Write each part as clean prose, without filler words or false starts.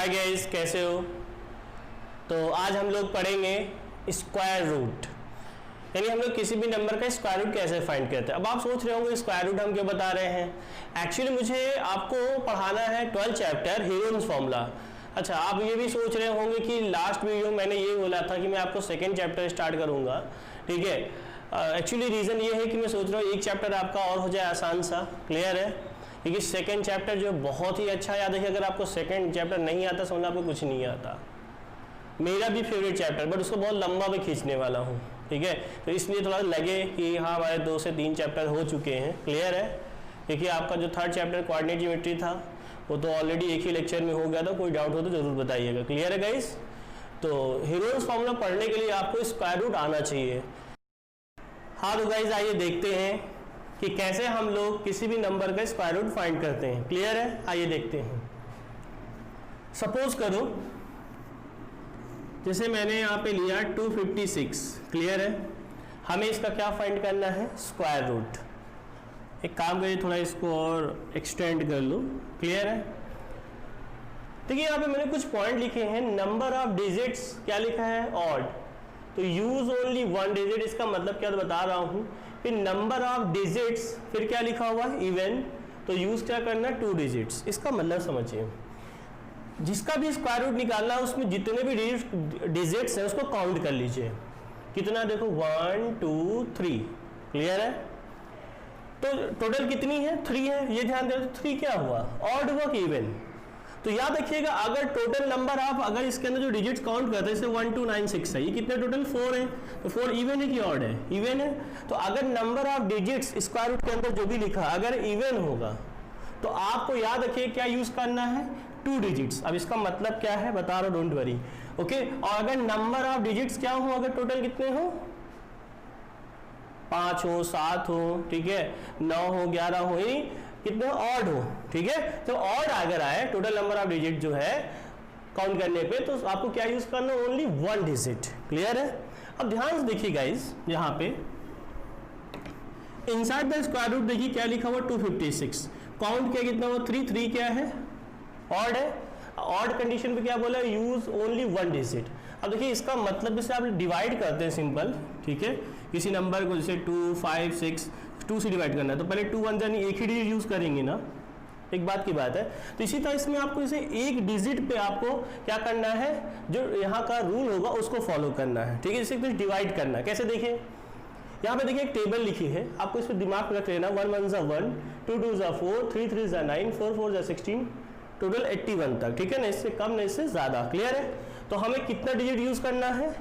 Hi guys, कैसे हो। तो आज हम लोग पढ़ेंगे स्क्वायर रूट, यानी हम लोग किसी भी नंबर का स्क्वायर रूट कैसे फाइंड करते हैं। अब आप सोच रहे होंगे स्क्वायर रूट हम क्यों बता रहे हैं। एक्चुअली मुझे आपको पढ़ाना है 12 चैप्टर हेरोन्स फॉर्मूला। अच्छा, आप ये भी सोच रहे होंगे कि लास्ट वीडियो मैंने ये बोला था कि मैं आपको सेकेंड चैप्टर स्टार्ट करूंगा, ठीक है। एक्चुअली रीज़न ये है कि मैं सोच रहा हूँ एक चैप्टर आपका और हो जाए आसान सा, क्लियर है, क्योंकि सेकेंड चैप्टर जो बहुत ही अच्छा याद है कि अगर आपको सेकेंड चैप्टर नहीं आता समझना आपको कुछ नहीं आता। मेरा भी फेवरेट चैप्टर, बट उसको बहुत लंबा भी खींचने वाला हूँ, ठीक है। तो इसलिए थोड़ा लगे कि हाँ हमारे 2 से 3 चैप्टर हो चुके हैं, क्लियर है। क्योंकि आपका जो थर्ड चैप्टर कोऑर्डिनेट ज्योमेट्री था वो तो ऑलरेडी एक ही लेक्चर में हो गया था। कोई डाउट हो तो जरूर बताइएगा, क्लियर है गाइस। तो हेरोन्स फॉर्मूला पढ़ने के लिए आपको स्क्वायर रूट आना चाहिए। हाँ तो गाइस आइए देखते हैं कि कैसे हम लोग किसी भी नंबर का स्क्वायर रूट फाइंड करते हैं, क्लियर है। आइए देखते हैं। सपोज करो जैसे मैंने यहाँ पे लिया 256, क्लियर है। हमें इसका क्या फाइंड करना है, स्क्वायर रूट। एक काम करिए, थोड़ा इसको और एक्सटेंड कर लो, क्लियर है। देखिए यहाँ पे मैंने कुछ पॉइंट लिखे हैं। नंबर ऑफ डिजिट्स क्या लिखा है, ऑड। तो यूज ओनली 1 डिजिट, इसका मतलब क्या बता रहा हूँ कि नंबर ऑफ डिजिट्स फिर क्या लिखा हुआ है, इवन। तो यूज क्या करना है, 2 डिजिट्स। इसका मतलब समझिए, जिसका भी स्क्वायर रूट निकालना है उसमें जितने भी डिजिट्स हैं उसको काउंट कर लीजिए। कितना, देखो 1 2 3, क्लियर है। तो टोटल कितनी है, 3 है। ये ध्यान दें, 3 क्या हुआ, ऑड हुआ कि इवन। तो याद रखिएगा अगर टोटल नंबर आप अगर इसके अंदर जो डिजिट्स काउंट करते हैं जैसे 1 2 9 6 है, ये कितने टोटल 4 है। तो 4 इवन है कि ऑड है, इवन है। तो अगर number of digits square root के अंदर जो भी लिखा अगर इवन होगा तो आपको याद रखिए क्या यूज करना है, 2 डिजिट्स। अब इसका मतलब क्या है बता रहा हूं, डोंट वरी, ओके। और अगर नंबर ऑफ डिजिट्स क्या हो, अगर टोटल कितने हो, 5 हो, 7 हो, ठीक है, 9 हो, 11 हो, कितने ऑड हो, ठीक है। तो ऑड अगर आए टोटल नंबर ऑफ डिजिट जो है काउंट करने पे, तो आपको क्या यूज करना, ओनली 1 डिजिट, क्लियर है। अब ध्यान से देखिए गाइस, यहाँ पे इनसाइड द स्क्वायर रूट देखिए क्या लिखा हुआ, 256। काउंट किया कितना हुआ, 3 3 क्या है, ऑड है। ऑड कंडीशन पे क्या बोला, यूज ओनली 1 डिजिट। अब देखिए इसका मतलब जैसे आप डिवाइड करते हैं सिंपल, ठीक है, किसी नंबर को जैसे 2 5 6 2 से डिवाइड करना है तो पहले 2 1 यानी एक ही डिजिट यूज करेंगे ना, एक बात की बात है। तो इसी तरह इसमें आपको इसे एक डिजिट पे आपको क्या करना है, जो यहाँ का रूल होगा उसको फॉलो करना है, ठीक है। जैसे कुछ डिवाइड करना है, कैसे देखिए यहाँ पे देखिए एक टेबल लिखी है, आपको इस पर दिमाग में रख लेना। 1 1 ज़ा 1, 2 2 ज़ा 4, 3 3 ज़ा 9, 4 4 ज़ा 16, टोटल 81 तक, ठीक है ना। इससे कम नहीं, इससे ज्यादा, क्लियर है। तो हमें कितना डिजिट यूज करना है,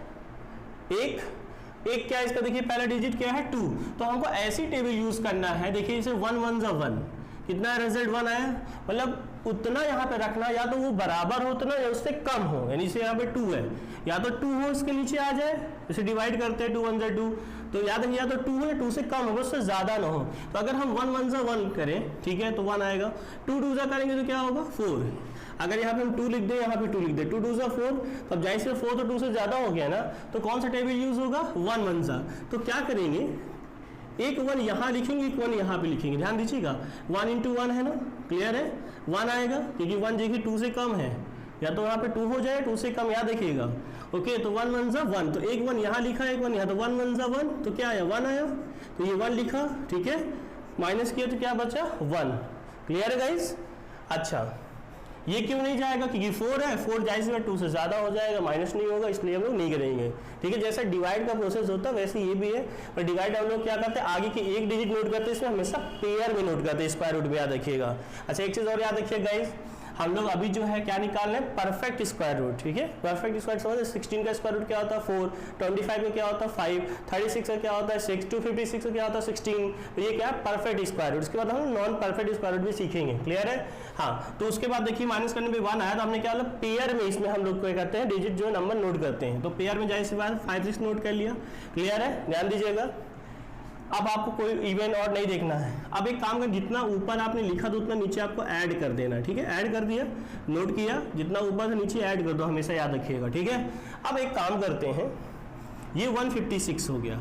एक क्या इसका देखिए पहला डिजिट क्या है, 2। तो हमको ऐसी टेबल यूज करना है, देखिए इसे 1 1 ज़ा 1, कितना रिजल्ट 1 आया, मतलब उतना यहाँ पे रखना, या तो वो बराबर हो उतना या उससे कम हो, यानी इसे यहाँ पे 2 है, या तो 2 हो इसके नीचे आ जाए, इसे डिवाइड करते हैं 2 1 ज़ा 2, तो याद रखिए या तो 2 है, 2 से कम हो, उससे ज्यादा ना हो। तो अगर हम 1 1 ज़ा 1 करें, ठीक है, तो 1 आएगा। 2 2 ज़ा करेंगे तो क्या होगा, 4। अगर यहाँ पे हम 2 लिख दें, यहाँ पे 2 लिख दें, 2 2 ज़ा 4, तो अब जाहिर से 4 तो 2 से ज्यादा हो गया ना, तो कौन सा टेबल यूज होगा, 1 1 ज़ा। तो क्या करेंगे, एक 1 यहाँ लिखेंगे, एक 1 यहाँ पे लिखेंगे, ध्यान दीजिएगा। 1 into 1 है ना, क्लियर है, 1 आएगा, क्योंकि 1 देखिए 2 से कम है, या तो यहाँ पे 2 हो जाए, 2 से कम, याद रखिएगा, ओके। तो 1 1 ज़ा 1, तो एक 1 यहाँ लिखा, एक 1 यहाँ, तो 1 1 ज़ा 1, तो क्या आया, 1 आया। तो ये 1 लिखा, ठीक है, माइनस किया तो क्या बचा, 1, क्लियर है गाइस। अच्छा, ये क्यों नहीं जाएगा, क्योंकि 4 है, 4 जाहिर से 2 से ज्यादा हो जाएगा, माइनस नहीं होगा, इसलिए हम लोग नहीं करेंगे, ठीक है। जैसा डिवाइड का प्रोसेस होता है वैसे ये भी है, पर डिवाइड हम लोग क्या करते हैं, आगे की एक डिजिट नोट करते हैं, इसमें हमेशा पेयर में नोट करते हैं, स्क्वायर रूट में, याद रखिएगा। अच्छा, एक चीज और याद रखिए गाइस, हम लोग अभी जो है क्या निकाल रहे हैं, परफेक्ट स्क्वायर रूट, ठीक है। परफेक्ट स्क्वायर समझ, 16 का स्क्वायर रूट क्या होता है, 4, 25 का क्या होता है, 5, 36 का क्या होता है, 6, 256 का क्या होता है, 16। तो ये क्या है, परफेक्ट स्क्वायर रूट। उसके बाद हम नॉन परफेक्ट स्क्वायर रूट भी सीखेंगे, क्लियर है। हाँ, तो उसके बाद देखिए माइनस करने पे 1 आया, तो हमने क्या मतलब पेयर में, इसमें हम लोग क्या करते हैं, डिजिट जो नंबर नोट करते हैं, तो पेयर में जाहिर सी बात 5 6 नोट कर लिया, क्लियर है, ध्यान दीजिएगा। अब आपको कोई इवन और नहीं देखना है। अब एक काम कर, जितना ऊपर आपने लिखा तो उतना नीचे आपको ऐड कर देना, ठीक है। ऐड कर दिया, नोट किया, जितना ऊपर से नीचे ऐड कर दो, हमेशा याद रखिएगा, ठीक है। अब एक काम करते हैं, ये 156 हो गया।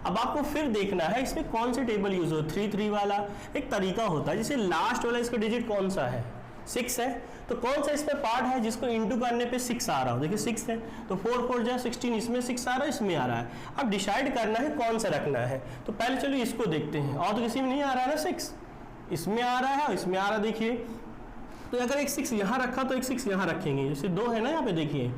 अब आपको फिर देखना है इसमें कौन से टेबल यूज हो, 3 3 वाला एक तरीका होता है, जैसे लास्ट वाला इसका डिजिट कौन सा है, 6 है, तो कौन सा इसमें पार्ट है जिसको इंटू करने पे 6 आ रहा हो? देखिए 6 है तो 4 4 जा 16, इसमें 6 आ रहा है, इसमें आ रहा है। अब डिसाइड करना है कौन सा रखना है, तो पहले चलो इसको देखते हैं। और तो किसी में नहीं आ रहा है ना 6, इसमें आ रहा है और इसमें आ रहा है। देखिए तो अगर एक 6 यहाँ रखा तो एक 6 यहाँ रखेंगे, जैसे 2 है ना यहाँ पे देखिए।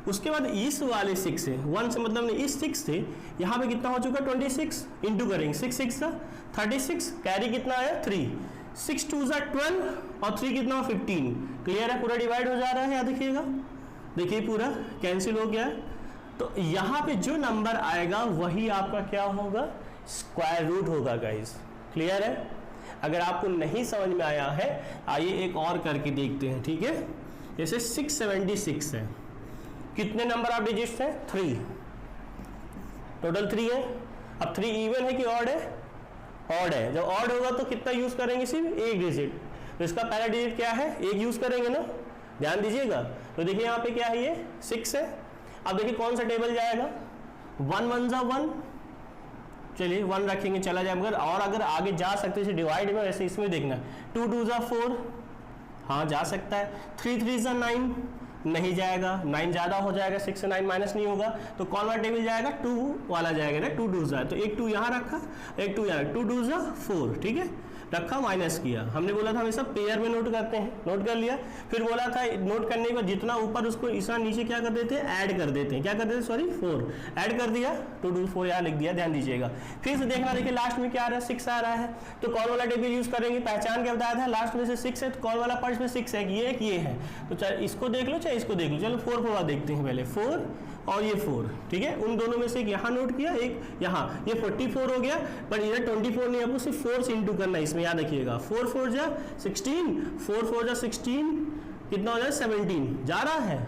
उसके बाद इस वाले 6 से 1 से मतलब नहीं, इस 6 से यहाँ पे कितना हो चुका 26, इंटू करेंगे 6 6 का 36, कैरी कितना आया 3, 6 2 जा 12 और 3 कितना 15। क्लियर है, पूरा डिवाइड हो जा रहा है। यहाँ देखिएगा, देखिए पूरा कैंसिल हो गया है। तो यहाँ पे जो नंबर आएगा वही आपका क्या होगा, स्क्वायर रूट होगा गाइस। क्लियर है, अगर आपको नहीं समझ में आया है आइए एक और करके देखते हैं। ठीक है, जैसे 676 है, कितने नंबर ऑफ डिजिट्स हैं 3, टोटल 3 है। अब 3 इवन है कि ऑड है? ऑड है। जब ऑड होगा तो कितना यूज करेंगे, सिर्फ एक डिजिट। तो इसका पहला डिजिट क्या है, एक यूज करेंगे ना, ध्यान दीजिएगा। तो देखिए यहाँ पे क्या है, ये 6 है। अब देखिए कौन सा टेबल जाएगा, 1 1 जा 1, चलिए 1 रखेंगे चला जाए। मगर और अगर आगे जा सकते हैं डिवाइड में, वैसे इसमें देखना 2 2 जा 4, हाँ जा सकता है। 3 3 जा 9, नहीं जाएगा, 9 ज्यादा हो जाएगा, 6 से 9 माइनस नहीं होगा, तो कौन वाला टेबल जाएगा, 2 वाला जाएगा ना, 2 2 जा, तो एक 2 यहाँ रखा, एक 2 यहाँ, 2 2 जा 4, ठीक है, रखा माइनस किया। हमने बोला था हमेशा पेयर में नोट करते हैं, नोट कर लिया। फिर बोला था नोट करने के बाद जितना ऊपर उसको इतना नीचे क्या कर देते हैं, ऐड कर देते हैं। क्या कर देते हैं, सॉरी 4 ऐड कर दिया, 2 2 4 यहाँ लिख दिया, ध्यान दीजिएगा। फिर से देखना, देखिए लास्ट में क्या आ रहा है, 6 आ रहा है, तो कौन वाला टेबल यूज करेंगे, पहचान के बताया था लास्ट में से 6 है, तो कौन वाला पार्ट में 6 है, ये है, तो चाहे इसको देख लो चाहे इसको देख लो। चलो 4 4 देखते हैं पहले, 4 और ये 4, ठीक है, उन दोनों में से एक यहाँ नोट किया, एक यहाँ, ये 44 हो गया, पर इधर 24 नहीं, आपको सिर्फ 4 से इंटू करना है इसमें, याद रखिएगा। 4 4 जा 16, 4 4 जा 16, कितना हो जाए 17, जा रहा है,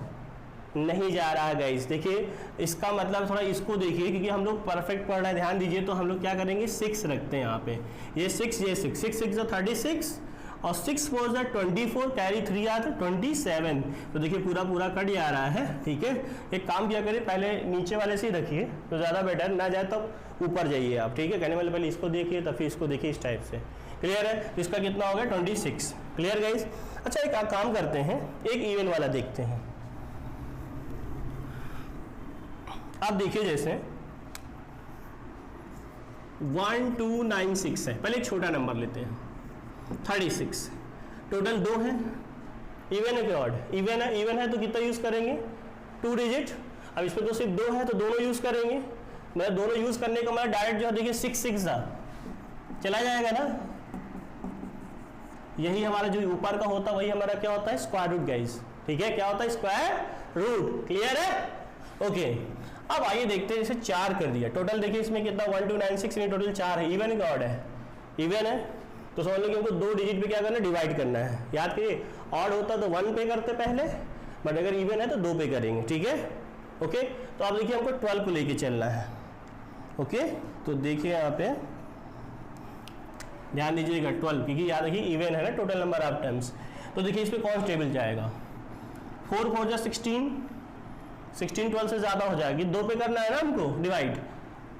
नहीं जा रहा है गाइस। देखिए इसका मतलब थोड़ा इसको देखिए, क्योंकि हम लोग परफेक्ट पढ़ रहे हैं, ध्यान दीजिए। तो हम लोग क्या करेंगे, 6 रखते हैं यहाँ पे, ये 6 ये 6, 6 6 जा 36 और 6 4 जा 24, कैरी 3 आता 27। तो देखिए पूरा पूरा कट जा रहा है, ठीक है। एक काम किया करिए, पहले नीचे वाले से ही रखिए तो ज़्यादा बेटर, ना जाए तो ऊपर जाइए आप, ठीक है। कहने वाले पहले इसको देखिए तब फिर इसको देखिए, इस टाइप से। क्लियर है, तो इसका कितना हो गया 26। Clear guys. अच्छा एक काम करते हैं, एक इवन वाला देखते हैं। आप देखिए जैसे 1296 है, पहले एक छोटा नंबर लेते हैं, 36, टोटल 2 है, इवन है कि ऑड, इवन है, इवन है तो कितना यूज करेंगे 2 डिजिट। अब इसमें तो सिर्फ 2 है तो दोनों यूज करेंगे, मतलब दोनों यूज करने का मतलब डायरेक्ट जो है देखिए 6 6 चला जाएगा ना, यही हमारा जो ऊपर का होता है वही हमारा क्या होता है, स्क्वायर रूट गाइस, ठीक है। क्या होता है, स्क्वायर रूट। क्लियर है, ओके। अब आइए देखते हैं, जैसे 4 कर दिया, टोटल देखिए इसमें कितना 1296 में टोटल 4 है, इवन का ऑड है, इवन है तो समझ लो कि हमको 2 डिजिट पे क्या करना है, डिवाइड करना है। याद करिए ऑड होता तो 1 पे करते पहले, बट अगर इवन है तो 2 पे करेंगे, ठीक है, ओके। तो अब देखिए हमको 12 को लेके चलना है, ओके। तो देखिए यहाँ पे ध्यान दीजिएगा 12, क्योंकि याद रखिए इवन है ना टोटल नंबर ऑफ टर्म्स। तो देखिए इस पे कौन टेबल जाएगा, 4 4 जा 16, 16 12 से ज़्यादा हो जाएगी, 2 पे करना है ना हमको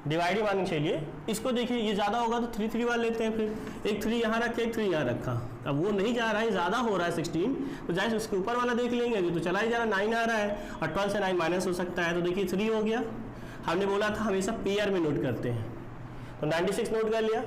डिवाइड ही माननी चाहिए। इसको देखिए ये ज़्यादा होगा तो 3 3 वाला लेते हैं, फिर एक 3 यहाँ रखे, एक 3 यहाँ रखा। अब वो नहीं जा रहा है, ज़्यादा हो रहा है 16, तो जाए उसके ऊपर वाला देख लेंगे, तो चला ही जा रहा है, 9 आ रहा है और 12 से 9 माइनस हो सकता है, तो देखिए 3 हो गया। हमने बोला था हमेशा पेयर में नोट करते हैं, तो 96 नोट कर लिया,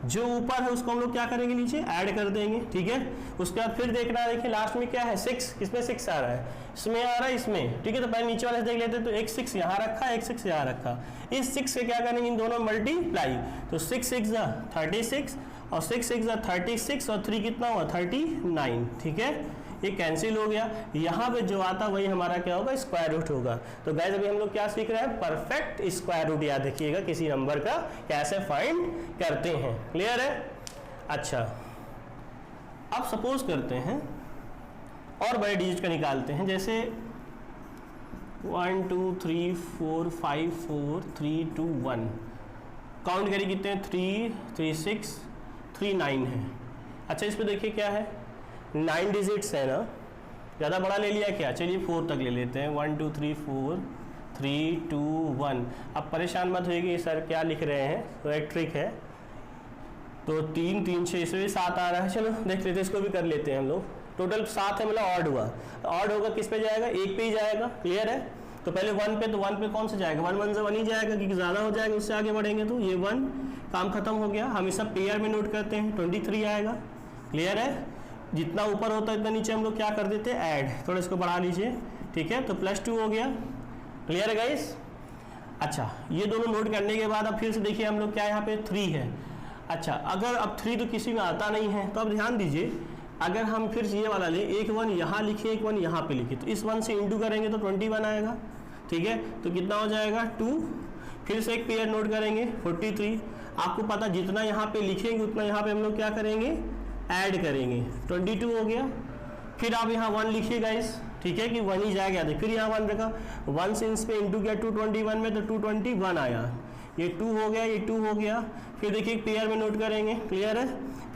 जो ऊपर है उसको हम लोग क्या करेंगे, नीचे ऐड कर देंगे, ठीक है। उसके बाद फिर देखना है, देखिए लास्ट में क्या है 6, इसमें 6 आ रहा है, इसमें आ रहा है, इसमें, ठीक है। तो पहले नीचे वाले से देख लेते हैं, तो एक 6 यहाँ रखा, एक 6 यहाँ रखा, इस 6 से क्या करेंगे, इन दोनों मल्टीप्लाई, तो 6 6 जा 36 और 6 6 जा 36 और 3 कितना हुआ 39, ठीक है। ये कैंसिल हो गया, यहाँ पे जो आता वही हमारा क्या होगा, स्क्वायर रूट होगा। तो गाइस अभी हम लोग क्या सीख रहे हैं, परफेक्ट स्क्वायर रूट, याद रखिएगा किसी नंबर का कैसे फाइंड करते हैं। क्लियर है। अच्छा अब सपोज करते हैं और बड़े डिजिट का निकालते हैं, जैसे 1 2 3 4 5 4 3 2 1, काउंट करिए कितने हैं, 3 3 6 3 9 है। अच्छा इस पे देखिए क्या है, 9 डिजिट्स है ना, ज़्यादा बड़ा ले लिया क्या, चलिए 4 तक ले लेते हैं, 1 2 3 4 3 2 1। अब परेशान मत होइए सर क्या लिख रहे हैं, तो एक ट्रिक है, तो 3 3 6 इसमें 7 आ रहा है, चलो देख लेते हैं, इसको भी कर लेते हैं हम लोग। टोटल 7 है मतलब ऑड हुआ, ऑड होगा किस पे जाएगा, 1 पे ही जाएगा, क्लियर है। तो पहले 1 पे, तो 1 पे कौन सा जाएगा, 1 1 से 1 ही जाएगा, क्योंकि ज़्यादा हो जाएगा उससे आगे बढ़ेंगे तो ये 1 काम खत्म हो गया। हम सब पेयर में नोट करते हैं, 23 आएगा, क्लियर है। जितना ऊपर होता है इतना नीचे हम लोग क्या कर देते हैं, ऐड, थोड़ा इसको बढ़ा लीजिए, ठीक है। तो +2 हो गया, क्लियर है गाइस। अच्छा, ये दोनों नोट करने के बाद अब फिर से देखिए हम लोग क्या यहाँ पे 3 है। अच्छा, अगर अब 3 तो किसी में आता नहीं है, तो अब ध्यान दीजिए, अगर हम फिर ये वाला ले, एक 1 यहाँ लिखे, एक 1 यहाँ पे लिखे, तो इस 1 से इंटू करेंगे तो 21 आएगा, ठीक है। तो कितना हो जाएगा 2, फिर से एक पेयर नोट करेंगे 43। आपको पता जितना यहाँ पे लिखेंगे उतना यहाँ पे हम लोग क्या करेंगे, ऐड करेंगे, 22 हो गया। फिर आप यहाँ 1 लिखिए गाइस, ठीक है, कि 1 ही जाएगा, फिर यहाँ 1 रखा, 1 से इस पे इंटू किया 221 में, तो 221 आया, ये 2 हो गया, ये 2 हो गया। फिर देखिए एक पेयर में नोट करेंगे, क्लियर है।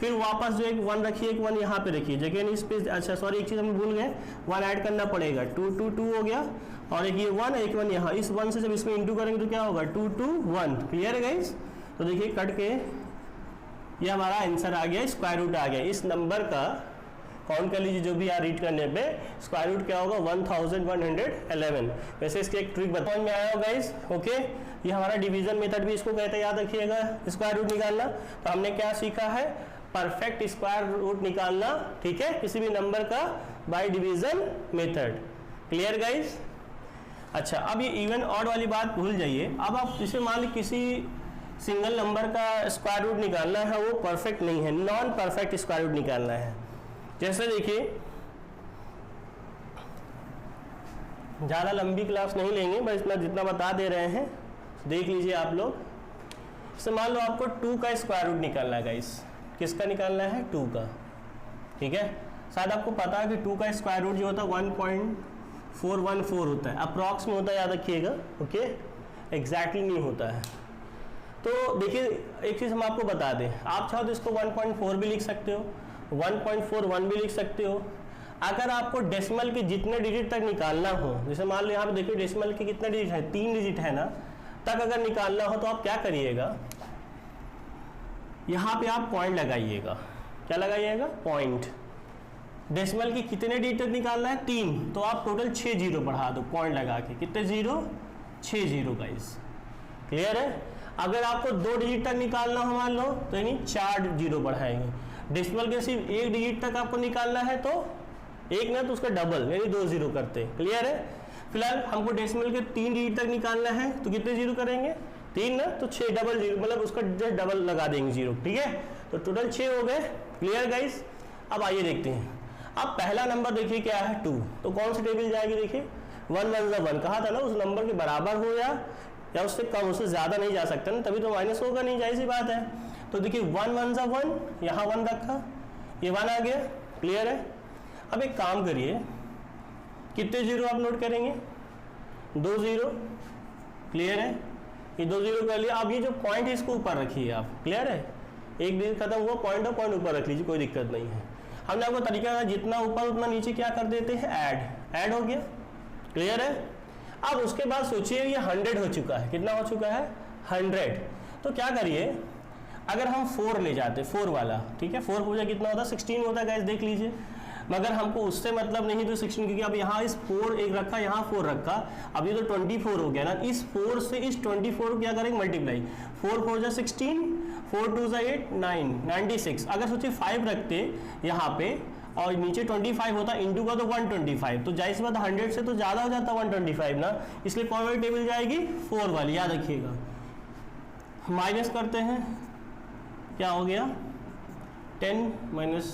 फिर वापस जो एक 1 रखिए, एक 1 यहाँ पे रखिए, जगह इस पे, अच्छा सॉरी एक चीज़ हम भूल गए, 1 ऐड करना पड़ेगा, 2 2 2 हो गया, और एक ये 1 एक 1 यहाँ, इस 1 से जब इसमें इंटू करेंगे तो क्या होगा 2 2 1, क्लियर है गाइस। तो देखिए कट के ये हमारा आंसर आ गया, स्क्वायर रूट आ गया। इस नंबर का काउंट कर लीजिए, जो भी आप रीड करने पे स्क्वायर रूट क्या होगा 1111। वैसे इसके एक ट्रिक बताने में आया होगा गाइस, ओके। ये हमारा डिवीजन मेथड भी इसको कहते हैं, याद रखिएगा, स्क्वायर रूट निकालना। तो हमने क्या सीखा है, परफेक्ट स्क्वायर रूट निकालना, ठीक है, किसी भी नंबर का by division method, clear guys. अच्छा, अब ये इवन ऑड वाली बात भूल जाइए। अब आप जैसे मान ली किसी सिंगल नंबर का स्क्वायर रूट निकालना है, वो परफेक्ट नहीं है, नॉन परफेक्ट स्क्वायर रूट निकालना है। जैसे देखिए, ज़्यादा लंबी क्लास नहीं लेंगे, बस इतना जितना बता दे रहे हैं देख लीजिए आप लोग। जैसे मान लो आपको 2 का स्क्वायर रूट निकालना है गाइस, किसका निकालना है, 2 का, ठीक है। शायद आपको पता है कि 2 का स्क्वायर रूट जो होता है 1.414 होता है, अप्रॉक्स में होता है, याद रखिएगा, ओके, एग्जैक्टली नहीं होता है। तो देखिए एक चीज़ हम आपको बता दें, आप चाहो तो इसको 1.4 भी लिख सकते हो, 1.41 भी लिख सकते हो। अगर आपको डेसिमल के जितने डिजिट तक निकालना हो, जैसे मान लो यहाँ पे देखिए डेसिमल के कितने डिजिट है, 3 डिजिट है ना, तक अगर निकालना हो तो आप क्या करिएगा, यहाँ पे आप पॉइंट लगाइएगा, क्या लगाइएगा, पॉइंट। डेसिमल की कितने डिजिट तक निकालना है, 3, तो आप टोटल 6 जीरो बढ़ा दो पॉइंट लगा के, कितने जीरो, 6 जीरो गाइस, क्लियर है। अगर आपको 2 डिजिट तक निकालना हो मान लो, तो यानी 4 जीरो बढ़ाएंगे। डेसिमल के सिर्फ 1 डिजिट तक आपको निकालना है तो एक ना तो उसका डबल यानी 2 जीरो करते हैं, क्लियर है। फिलहाल हमको डेसिमल के 3 डिजिट तक निकालना है तो कितने जीरो करेंगे, 3 ना, तो 6 डबल जीरो, मतलब उसका जस्ट डबल लगा देंगे जीरो, ठीक है। तो टोटल 6 हो गए, क्लियर गाइस। अब आइए देखते हैं, अब पहला नंबर देखिए क्या है 2, तो कौन सी टेबल जाएगी, देखिए 1 1 1 कहा था ना, उस नंबर के बराबर हो या उससे कम, उससे ज़्यादा नहीं जा सकता ना, तभी तो माइनस होगा नहीं, जाहिर सी बात है। तो देखिए 1 1 1, यहाँ 1 रखा, ये 1 आ गया, क्लियर है। अब एक काम करिए, कितने जीरो आप नोट करेंगे, 2 जीरो, क्लियर है, ये 2 जीरो कर लिया। अब ये जो पॉइंट है इसको ऊपर रखिए आप, क्लियर है, एक डिजिट खत्म हुआ, पॉइंट और पॉइंट ऊपर रख लीजिए, कोई दिक्कत नहीं है। हमने आपको तरीका है, जितना ऊपर उतना नीचे क्या कर देते हैं, ऐड हो गया, क्लियर है। अब उसके बाद सोचिए ये 100 हो चुका है, कितना हो चुका है, 100। तो क्या करिए, अगर हम 4 ले जाते, 4 वाला, ठीक है, 4 पूजा कितना होता है, 16 होता है गाइस, देख लीजिए। मगर हमको उससे मतलब नहीं तो 16, क्योंकि अब यहाँ इस 4 एक रखा, यहाँ 4 रखा, अब ये तो 24 हो गया ना, इस 4 से इस 24 को क्या करेंगे, मल्टीप्लाई, 4 4 जा 16, 4 2 जा 8 9 96। अगर सोचिए 5 रखते यहाँ पे और नीचे 25 होता, इंटू का तो 125, तो जाहिर सी बात 100 से तो ज़्यादा हो जाता 125 ना, इसलिए कौन वाली टेबल जाएगी, 4 वाली, याद रखिएगा। माइनस करते हैं, क्या हो गया, 10 माइनस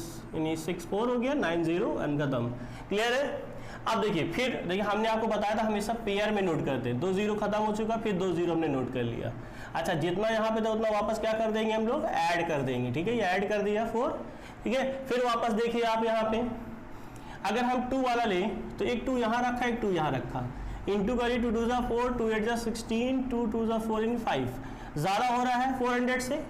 6 4 हो गया, 9 0 एंड खत्म, क्लियर है। अब देखिए, फिर देखिए हमने आपको बताया था हमेशा पेयर में नोट करते हैं, 2 जीरो खत्म हो चुका, फिर 2 जीरो हमने नोट कर लिया। अच्छा, जितना यहाँ पे था उतना वापस क्या कर देंगे हम लोग, ऐड कर देंगे, ठीक है, ये ऐड कर दिया 4, ठीक है। फिर वापस देखिए आप यहाँ पे, अगर हम 2 वाला लें तो एक 2 यहाँ रखा, एक 2 यहाँ रखा, इंटू करिए, 2 2 जा 4, 2 8 जा 16, 2 2 जा 4 इन 5, ज़्यादा हो रहा है 400 से,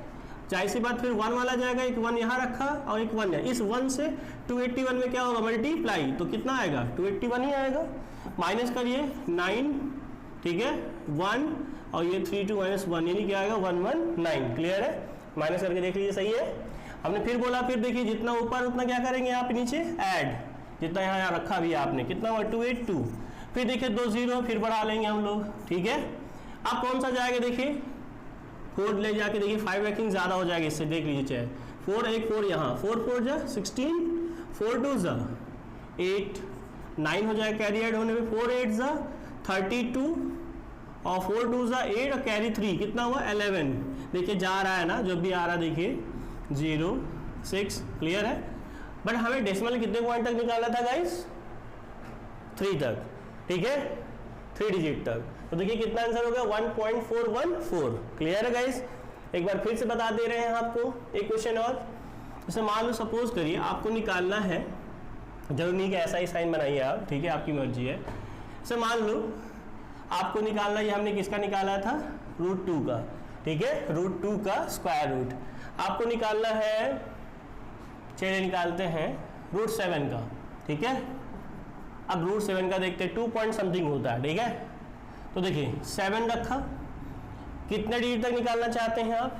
जाहिर सी बात, फिर 1 वाला जाएगा, एक 1 यहाँ रखा और एक 1 है, इस 1 से 281 में क्या होगा, मल्टीप्लाई, तो कितना आएगा, 281 ही आएगा। माइनस करिए 9, ठीक है, 1 और ये 3 2 -1 यानी क्या आएगा, 119, क्लियर है। माइनस करके देख लीजिए, सही है। हमने फिर बोला, फिर देखिए जितना ऊपर उतना क्या करेंगे यहाँ पे नीचे ऐड, जितना यहाँ रखा भी आपने, कितना हुआ 282, फिर देखिए 2 0 फिर बढ़ा लेंगे हम लोग, ठीक है। अब कौन सा जाएगा देखिए 4 ले जाके देखिए 5 रैकिंग ज़्यादा हो जाएगा इससे, देख लीजिए चाहे 4 1 4 यहाँ 4 4 जा 16, 4 2 जा 8, 9 हो जाएगा कैरी ऐड होने में, 4 8 जा 32 और 4 2 जा 8 और कैरी 3 कितना हुआ 11। देखिए जा रहा है ना, जो भी आ रहा है देखिए 0 6, क्लियर है। बट हमें डेसिमल कितने पॉइंट तक निकालना था गाइस, 3 तक, ठीक है, 3 डिजिट तक। तो देखिए कितना आंसर हो गया 1.414, क्लियर है गाइस। एक बार फिर से बता दे रहे हैं आपको एक क्वेश्चन और, जैसे मान लो सपोज करिए आपको निकालना है, जरूरी नहीं कि ऐसा ही साइन बनाइए आप, ठीक है, आपकी मर्जी है। जैसे मान लो आपको निकालना, ये हमने किसका निकाला था √2 का, ठीक है, √2 का स्क्वायर रूट आपको निकालना है, चलिए निकालते हैं √7 का, ठीक है। अब √7 का देखते हैं 2 पॉइंट समथिंग होता है, ठीक है। तो देखिए 7 रखा, कितने डिजिट तक निकालना चाहते हैं आप,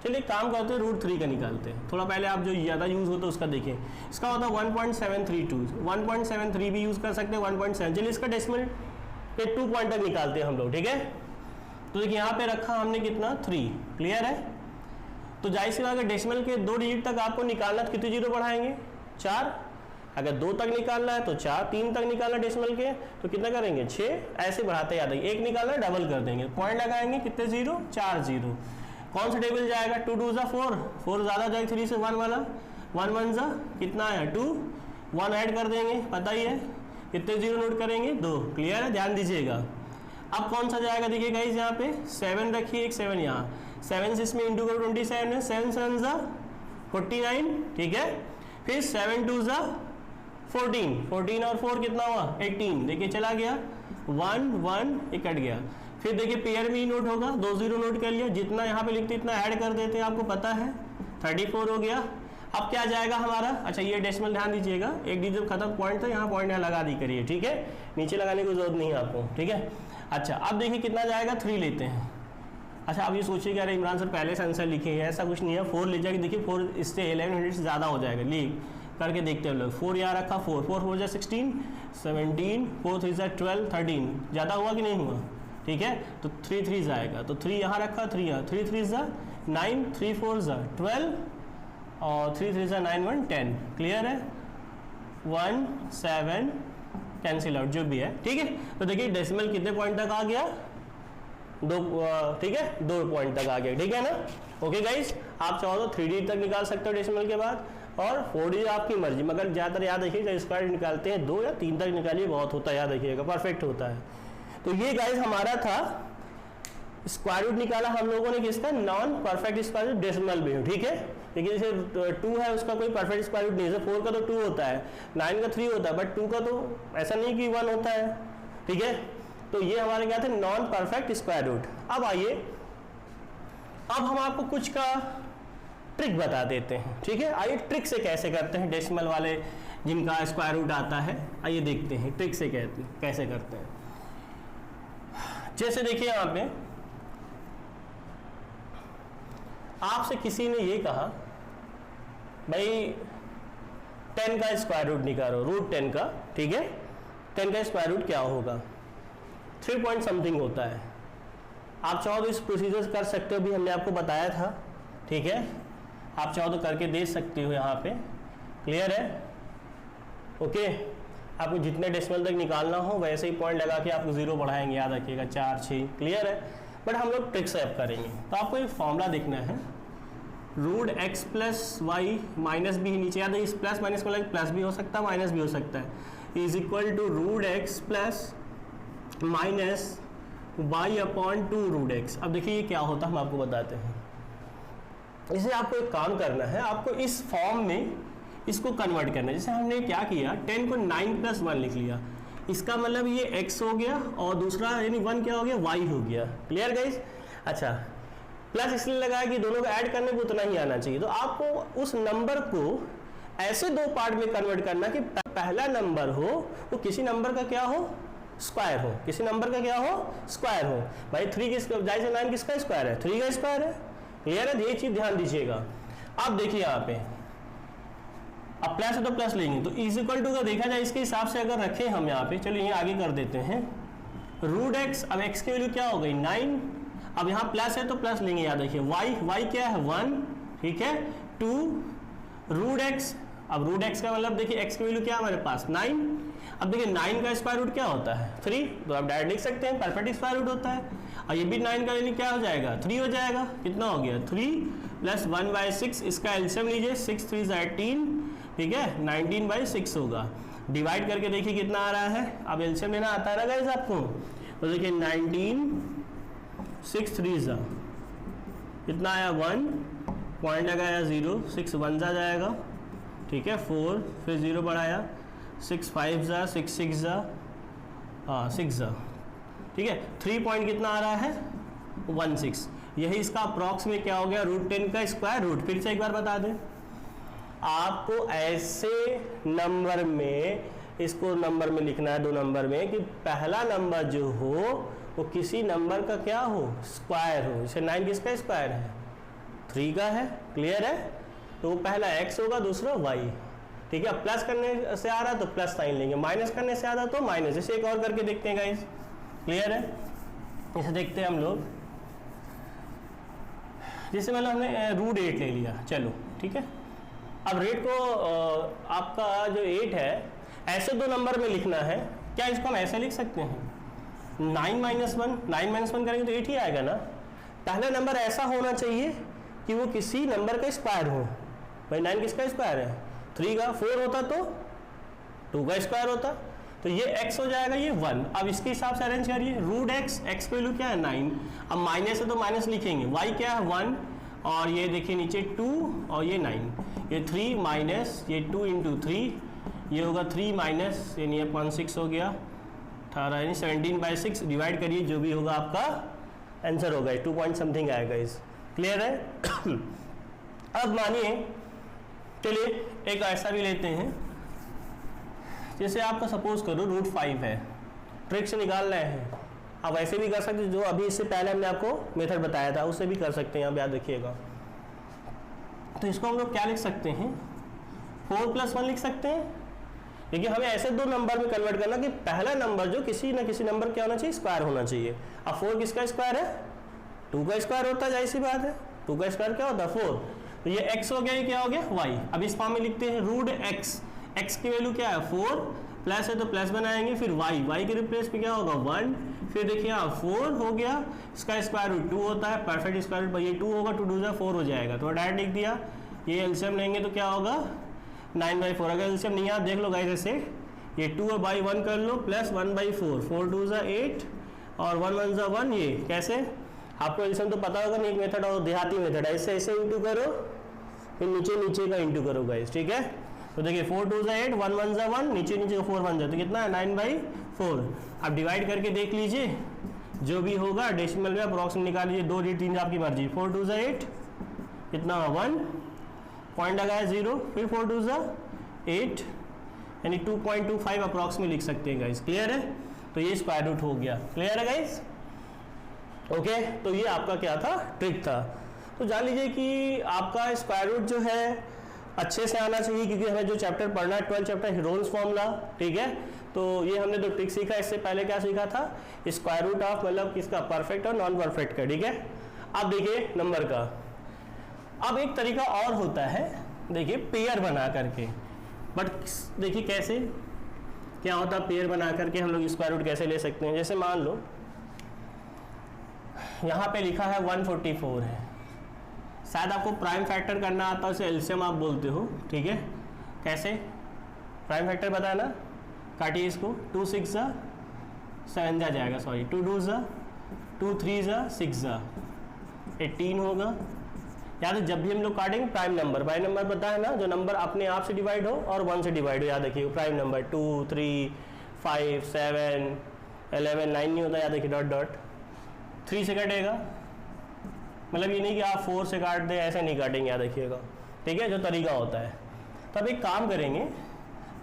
चलिए काम करते हैं √3 का निकालते हैं। थोड़ा पहले आप जो ज़्यादा यूज़ होता है उसका देखें, इसका होता है 1.732, 1.73 भी यूज़ कर सकते हैं, 1.7, चलिए इसका डेसिमल पे 2 पॉइंट तक निकालते हैं हम लोग, ठीक है। तो देखिए यहाँ पे रखा हमने कितना 3, क्लियर है। तो जाहिर सी बात है डेसिमल के 2 डिजिट तक आपको निकालना, तो कितने जीरो बढ़ाएंगे 4, अगर 2 तक निकालना है तो 4, 3 तक निकालना डेसिमल के तो कितना करेंगे 6, ऐसे बढ़ाते याद है, 1 निकालना डबल कर देंगे, पॉइंट लगाएंगे, कितने 0 4 0, कौन सा टेबल जाएगा 2 2 जा 4, 4 ज़्यादा जाएगा 3 से 1 वाला, 1 1 जा कितना आया 2, 1 ऐड कर देंगे, पता ही है, कितने 0 नोट करेंगे 2, क्लियर है, ध्यान दीजिएगा। अब कौन सा जाएगा देखिए गाइस, यहाँ पे 7 रखिए, एक 7 यहाँ, 7 से इसमें इंटू करो 27 है, 7 7 जा 49, ठीक है। फिर 7 2 जा 14, 14 और 4 कितना हुआ 18, देखिए चला गया 1 1 ये कट गया। फिर देखिए पेयर में ही नोट होगा, 2 0 नोट कर लिया, जितना यहाँ पे लिखते इतना ऐड कर देते हैं, आपको पता है 34 हो गया। अब क्या जाएगा हमारा, अच्छा ये डेसिमल ध्यान दीजिएगा, एक डिजिट खत्म पॉइंट था, यहाँ पॉइंट यहाँ लगा दी करिए, ठीक है, नीचे लगाने की जरूरत नहीं है आपको, ठीक है। अच्छा अब देखिए कितना जाएगा 3 लेते हैं। अच्छा आप ये सोचिए कि अरे इमरान सर पहले से आंसर लिखे हैं, ऐसा कुछ नहीं है, 4 ले जाके देखिए 4 इससे 1100 से ज़्यादा हो जाएगा, ले करके देखते हैं लोग। 4 यहाँ रखा, 4 4 4 16 17, 4 3 12 13, ज़्यादा हुआ कि नहीं हुआ, ठीक है। तो 3 3 जाएगा, तो 3 यहाँ रखा, 3 यहाँ, 3 3 9, 3 4 12 और 3 3 9 1 10, क्लियर है, 1 7 कैंसिल आउट जो भी है, ठीक है। तो देखिए डेसिमल कितने पॉइंट तक आ गया 2, ठीक है 2 पॉइंट तक आ गया, ठीक है ना। ओके गाइस, आप चाहो तो 3 डिजिट तक निकाल सकते हो डेसिमल के बाद, और 4 डिजिट आपकी मर्जी, मगर ज़्यादातर याद रखिए जब स्क्वायर निकालते हैं 2 या 3 तक निकालिए, बहुत होता है, याद रखिएगा, परफेक्ट होता है। तो ये गाइस हमारा था स्क्वायर रूट निकाला हम लोगों ने किसका, non perfect square root decimal में, ठीक है। देखिए जैसे 2 है उसका कोई परफेक्ट स्क्वायर रूट नहीं है, 4 का तो 2 होता है, 9 का 3 होता है, बट 2 का तो ऐसा नहीं कि 1 होता है, ठीक है। तो ये हमारे क्या थे नॉन परफेक्ट स्क्वायर रूट। अब आइए, अब हम आपको कुछ का ट्रिक बता देते हैं, ठीक है। आइए ट्रिक से कैसे करते हैं डेसिमल वाले जिनका स्क्वायर रूट आता है, आइए देखते हैं ट्रिक से कैसे करते हैं। जैसे देखिए यहाँ पे आपसे किसी ने ये कहा भाई 10 का स्क्वायर रूट निकालो, √10 का, ठीक है, 10 का स्क्वायर रूट क्या होगा, 3 पॉइंट समथिंग होता है। आप चाहो तो इस प्रोसीजर कर सकते हो, भी हमने आपको बताया था, ठीक है, आप चाहो तो करके दे सकते हो यहाँ पे, क्लियर है। ओके, आपको जितने डेसिमल तक निकालना हो वैसे ही पॉइंट लगा के आपको 0 बढ़ाएंगे, याद रखिएगा 4 6, क्लियर है। बट हम लोग ट्रिक से अब करेंगे, तो आपको एक फॉर्मूला देखना है, √x + y माइनस भी नीचे, याद है इस प्लस माइनस को प्लस भी हो सकता है माइनस भी हो सकता है, is equal to √x + minus y/2 √x। अब देखिए ये क्या होता है हम आपको बताते हैं। इसे आपको एक काम करना है, आपको इस फॉर्म में इसको कन्वर्ट करना है। जैसे हमने क्या किया, 10 को 9 + 1 लिख लिया, इसका मतलब ये x हो गया और दूसरा यानी 1 क्या हो गया, y हो गया, क्लियर गाइस। अच्छा प्लस इसलिए लगाया कि दोनों को ऐड करने को उतना ही आना चाहिए। तो आपको उस नंबर को ऐसे 2 पार्ट में कन्वर्ट करना कि पहला नंबर हो वो किसी नंबर का क्या हो, स्क्वायर हो, किसी नंबर का क्या हो, स्क्वायर हो। भाई 3 किस जाहिर से 9 किसका स्क्वायर है, 3 का स्क्वायर है, क्लियर है, ये चीज ध्यान दीजिएगा। अब देखिए यहाँ पे, अब प्लस है तो प्लस लेंगे, तो इज इक्वल टू का देखा जाए इसके हिसाब से अगर रखें हम यहाँ पे, चलो ये आगे कर देते हैं, रूट एक्स, अब एक्स की वैल्यू क्या हो गई 9, अब यहाँ प्लस है तो प्लस लेंगे, याद रखिए वाई क्या है 1, ठीक है, 2 रूट एक्स, अब रूट एक्स का मतलब देखिए एक्स की वैल्यू क्या है हमारे पास 9, अब देखिए 9 का स्क्वायर रूट क्या होता है 3, तो आप डायरेक्ट लिख सकते हैं परफेक्ट स्क्वायर रूट होता है, और ये भी 9 का वैल्यू क्या हो जाएगा 3 हो जाएगा, कितना हो गया 3 प्लस 1/6, इसका एलसीएम लीजिए 6 3 18, ठीक है 19/6 होगा, डिवाइड करके देखिए कितना आ रहा है, अब एलसीएम लेना आता है ना गाइस आपको, तो देखिए 19 6 3 कितना आया 1, पॉइंट लगाया 0, 6 1 जाएगा, ठीक है 4, फिर 0 बढ़ाया 6 5 6 6 6 ठीक है, 3 पॉइंट कितना आ रहा है 16, यही इसका अप्रॉक्स में क्या हो गया √10 का स्क्वायर रूट। फिर से एक बार बता दें, आपको ऐसे नंबर में, इसको नंबर में लिखना है 2 नंबर में, कि पहला नंबर जो हो वो किसी नंबर का क्या हो स्क्वायर हो, जैसे 9 किसका स्क्वायर है 3 का है, क्लियर है, तो वो पहला x होगा दूसरा y, ठीक है, प्लस करने से आ रहा तो प्लस साइन लेंगे, माइनस करने से आ रहा तो माइनस, जैसे एक और करके देखते हैं गाइस, क्लियर है, इसे देखते हैं हम लोग, जैसे मतलब हमने √8 ले लिया, चलो ठीक है, अब रेट को आपका जो 8 है ऐसे 2 नंबर में लिखना है, क्या इसको हम ऐसे लिख सकते हैं 9 - 1 करेंगे तो 8 ही आएगा ना, पहला नंबर ऐसा होना चाहिए कि वो किसी नंबर का स्क्वायर हो, भाई 9 किसका स्क्वायर है 3 का, 4 होता तो 2 का स्क्वायर होता, तो ये x हो जाएगा ये 1, अब इसके हिसाब से अरेंज करिए, √x, x की वैल्यू क्या है 9, अब माइनस है तो माइनस लिखेंगे, y क्या है 1, और ये देखिए नीचे 2 और ये 9, ये 3 माइनस ये 2 × 3, ये होगा 3 माइनस यानी ये 6 हो गया 18 यानी 17/6, डिवाइड करिए जो भी होगा आपका आंसर होगा 2 पॉइंट समथिंग आएगा, इस क्लियर है। अब मानिए चलिए एक ऐसा भी लेते हैं, जैसे आपका सपोज करो √5 है, ट्रिक से निकाल रहे हैं, आप ऐसे भी कर सकते हैं जो अभी इससे पहले हमने आपको मेथड बताया था उससे भी कर सकते हैं, आप याद रखिएगा, तो इसको हम लोग क्या लिख सकते हैं 4 + 1 लिख सकते हैं, देखिए हमें ऐसे 2 नंबर में कन्वर्ट करना कि पहला नंबर जो किसी न किसी नंबर क्या होना चाहिए स्क्वायर होना चाहिए, अब 4 किसका स्क्वायर है 2 का स्क्वायर होता है, जाहिर सी बात है 2 का स्क्वायर क्या होता है 4, तो ये x हो गया, ये क्या हो गया y, अब इस फॉर्म में लिखते हैं √x, x की वैल्यू क्या है 4, प्लस है तो प्लस बनाएंगे, फिर y के रिप्लेस पे क्या होगा 1, फिर देखिए यहाँ 4 हो गया, इसका स्क्वायर रूट 2 होता है, परफेक्ट स्क्वायर रूट ये 2 होगा, 2 2 4 हो जाएगा, तो डायरेक्ट लिख दिया, ये एलसीएम लेंगे तो क्या होगा 9/4, अगर एलसीएम नहीं याद देख लो गाइस, ऐसे ये 2/1 कर लो प्लस 1/4, 4 2 8 और 1 1 1, ये कैसे आपको एलसीएम तो पता होगा, नहीं एक मेथड और देहाती मेथड है, ऐसे ऐसे इंटू करो फिर नीचे का इंटू करो गाइस, ठीक है, तो देखिए 4 2 8 1 1 1, नीचे 4 1 तो कितना है 9/4, अब डिवाइड करके देख लीजिए जो भी होगा डेसिमल में अप्रॉक्सीमेट निकाल लीजिए, 2 3 आपकी मर्जी, 4 2 8 कितना 1, पॉइंट लगाया 0, फिर 4 2 8 यानी 2.25 अप्रॉक्सीमेट लिख सकते हैं गाइस, क्लियर है, तो ये स्क्वायर रूट हो गया, क्लियर है गाइस, ओके, तो ये आपका क्या था ट्रिक था, तो जान लीजिए कि आपका स्क्वायर रूट जो है अच्छे से आना चाहिए, क्योंकि हमें जो चैप्टर पढ़ना है 12 चैप्टर हीरोन्स फॉर्मूला, ठीक है, तो ये हमने 2 ट्रिक सीखा, इससे पहले क्या सीखा था स्क्वायर रूट ऑफ मतलब किसका परफेक्ट और नॉन परफेक्ट का, ठीक है। अब देखिए नंबर का, अब एक तरीका और होता है, देखिए पेयर बना करके, बट देखिए कैसे क्या होता है पेयर बना करके हम लोग स्क्वायर रूट कैसे ले सकते हैं, जैसे मान लो यहाँ पे लिखा है 144 है, शायद आपको प्राइम फैक्टर करना आता है, उसे एलसीएम आप बोलते हो, ठीक है, कैसे प्राइम फैक्टर बताया ना, काटिए इसको, 2 6 7 जाएगा, सॉरी 2 2 2 3 6 18 होगा, याद है जब भी हम लोग काटेंगे प्राइम नंबर पता है ना, जो नंबर अपने आप से डिवाइड हो और 1 से डिवाइड हो, याद रखिए प्राइम नंबर 2 3 5 7 11 9 नहीं होता, याद रखिए डॉट 3 से कटेगा, मतलब ये नहीं कि आप 4 से काट दें, ऐसे नहीं काटेंगे, याद रखिएगा, ठीक है, जो तरीका होता है। तब एक काम करेंगे,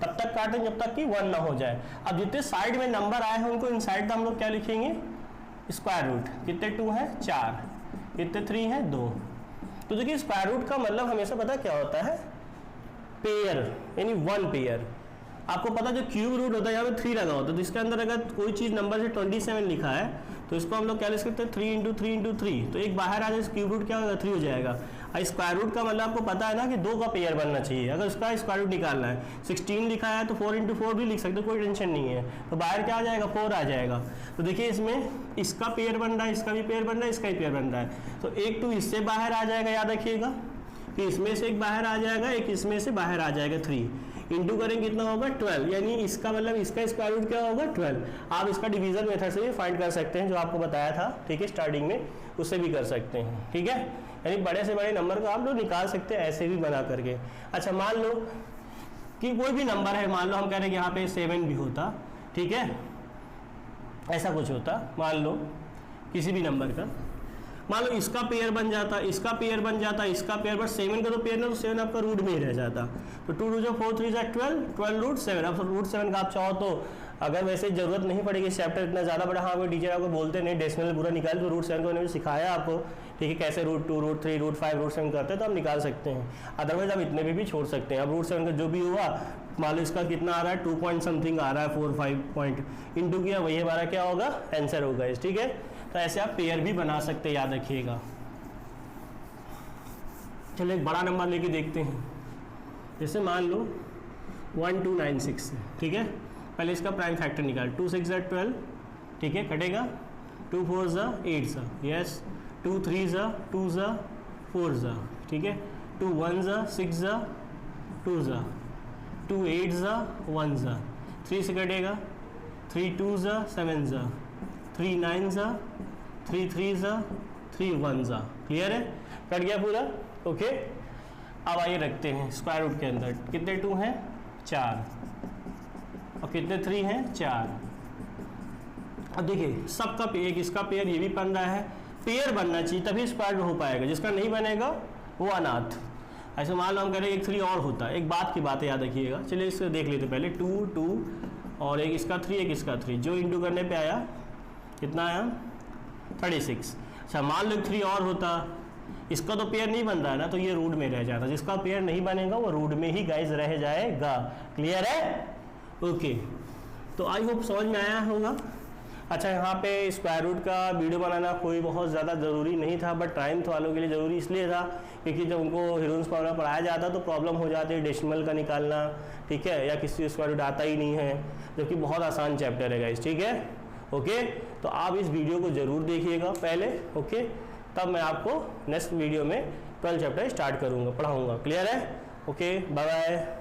तब तक काटें जब तक कि 1 ना हो जाए। अब जितने साइड में नंबर आए हैं उनको इनसाइड हम लोग क्या लिखेंगे स्क्वायर रूट, कितने 2 है 4, कितने 3 है 2, तो देखिए स्क्वायर रूट का मतलब हमेशा पता क्या होता है, पेयर, यानी वन पेयर। आपको पता जो क्यूब रूट होता है यहाँ पे 3 लगा होता है, तो इसके अंदर अगर कोई चीज़ नंबर से 27 लिखा है तो इसको हम लोग क्या लिख सकते हैं 3 इंटू 3 इंटू 3, तो एक बाहर आ जाए क्यूब रूट क्या होगा 3 हो जाएगा। और स्क्वायर रूट का मतलब आपको पता है ना कि 2 का पेयर बनना चाहिए, अगर उसका स्क्वायर रूट निकालना है 16 लिखा है तो 4 इंटू 4 भी लिख सकते हो, कोई टेंशन नहीं है। तो बाहर क्या आ जाएगा 4 आ जाएगा। तो देखिए इसमें इसका पेयर बन रहा है, इसका भी पेयर बन रहा है, इसका भी पेयर बन रहा है, तो एक 2 इससे बाहर आ जाएगा, याद रखिएगा कि इसमें से एक बाहर आ जाएगा, एक इसमें से बाहर आ जाएगा 3, इंटू करेंगे कितना होगा 12, यानी इसका मतलब इसका स्क्वायर रूट क्या होगा 12। आप इसका डिवीजन मेथड से भी फाइंड कर सकते हैं जो आपको बताया था, ठीक है, स्टार्टिंग में, उससे भी कर सकते हैं, ठीक है। यानी बड़े से बड़े नंबर को आप लोग निकाल सकते हैं ऐसे भी बना करके। अच्छा मान लो कि कोई भी नंबर है, मान लो हम कह रहे हैं कि यहाँ पे 7 भी होता, ठीक है, ऐसा कुछ होता, मान लो किसी भी नंबर का, मान लो इसका पेयर बन जाता, इसका पेयर बन जाता, इसका पेयर, बट 7 का तो पेयर ना, तो 7 आपका रूट में ही रह जाता। तो 2 2 4 3 12, 12 रूट 7। अब रूट 7 का आप चाहो तो, अगर वैसे जरूरत नहीं पड़ेगी, चैप्टर इतना ज़्यादा बड़ा, हाँ वो टीचर आपको बोलते नहीं डेसिमल पूरा निकाल, तो रूट 7 को उन्होंने सिखाया आपको, ठीक है, कैसे रूट 2 रूट 3 रूट 5 रूट 7 करते हैं, तो आप निकाल सकते हैं। अदरवाइज आप इतने भी छोड़ सकते हैं। अब रूट 7 का जो भी हुआ, मान लो इसका कितना आ रहा है 2 पॉइंट समथिंग आ रहा है, 4 5 पॉइंट इंटू किया, वही हमारा क्या होगा आंसर होगा इस, ठीक है। तो ऐसे आप पेयर भी बना सकते हैं, याद रखिएगा। चलो एक बड़ा नंबर लेके देखते हैं, जैसे मान लो 1296 है, ठीक है। पहले इसका प्राइम फैक्टर निकाल, 2 6 12, ठीक है, कटेगा 2 4 8, यस, 2 3 2 4, ठीक है, 2 1 6 2, 2 8 1, 3 से कटेगा 3 2 7, 3 9 3 3 3 1, क्लियर है, कट गया पूरा, ओके। अब आइए रखते हैं स्क्वायर रूट के अंदर, कितने 2 हैं 4 और कितने 3 हैं 4। अब देखिए सबका पेयर, इसका पेयर ये भी बन रहा है, पेयर बनना चाहिए तभी स्क्वायर रूट हो पाएगा, जिसका नहीं बनेगा वो अनाथ। ऐसे मान लो हम कह रहे हैं एक 3 और होता, एक बात की बात है, याद रखिएगा। चलिए इसको देख लेते पहले, 2 2 और एक इसका 3 एक इसका 3, जो इंटू करने पे आया कितना आया 36। अच्छा मान लो 3 और होता, इसका तो पेयर नहीं बन रहा है ना, तो ये रूट में रह जाता, जिसका पेयर नहीं बनेगा वो रूट में ही गाइस रह जाएगा, क्लियर है, ओके। तो आई होप समझ में आया होगा। अच्छा यहाँ पे स्क्वायर रूट का वीडियो बनाना कोई बहुत ज़्यादा ज़रूरी नहीं था, बट टाइम्स वालों के लिए ज़रूरी इसलिए था क्योंकि जब उनको हीरोइंस फॉर्मूला पढ़ाया जाता तो प्रॉब्लम हो जाती है डेसिमल का निकालना, ठीक है, या किसी स्क्वायर रूट आता ही नहीं है, जबकि बहुत आसान चैप्टर है गाइस, ठीक है, ओके। तो आप इस वीडियो को ज़रूर देखिएगा पहले, ओके, तब मैं आपको नेक्स्ट वीडियो में 12 चैप्टर स्टार्ट करूँगा, पढ़ाऊँगा, क्लियर है, ओके, बाय बाय।